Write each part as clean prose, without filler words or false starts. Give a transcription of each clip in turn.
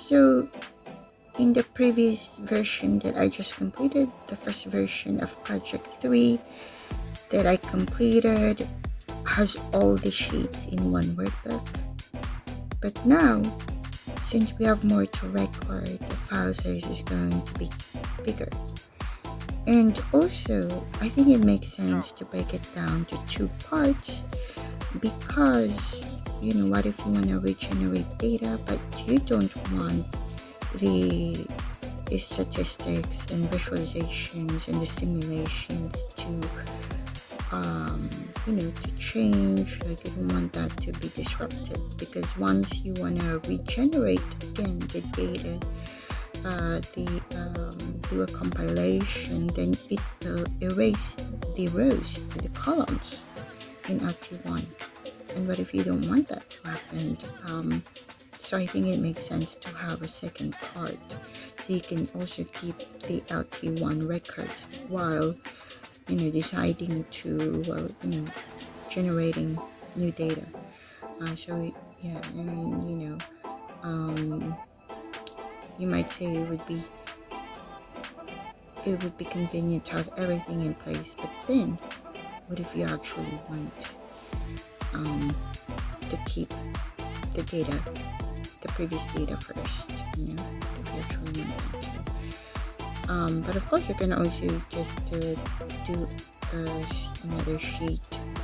So in the previous version that I just completed, the first version of project 3 that I completed has all the sheets in one workbook. But now, since we have more to record, the file size is going to be bigger. And also, I think it makes sense to break it down to 2 parts because, what if you want to regenerate data, but you don't want the statistics and visualizations and the simulations to change. Like, you don't want that to be disrupted, because once you want to regenerate again the data, do a compilation, then it will erase the rows, the columns in LT1. And what if you don't want that to happen? So I think it makes sense to have a second part, so you can also keep the LT1 records while deciding to generating new data. So yeah, I mean, you might say it would be convenient to have everything in place, but then what if you actually want to keep the data, the previous data first, if you actually want that to. But of course you can also just do another sheet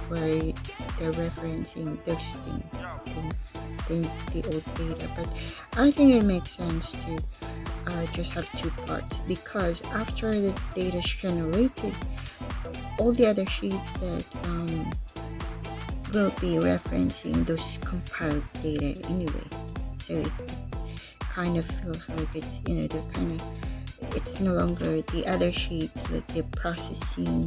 where they're referencing those things, the old data. But I think it makes sense to just have 2 parts, because after the data is generated, all the other sheets that will be referencing those compiled data anyway. So it kind of feels like it's no longer the other sheets, like the processing,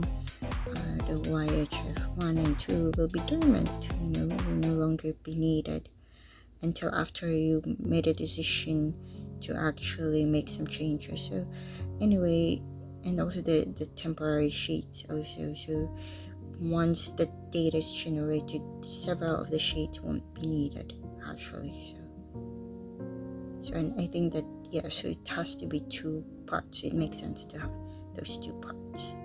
the YHF1 and 2 will be dormant, will no longer be needed until after you made a decision to actually make some changes. So anyway, and also the temporary sheets also. So once the data is generated, several of the sheets won't be needed actually. So and I think that, so it has to be 2 parts. It makes sense to have those 2 parts.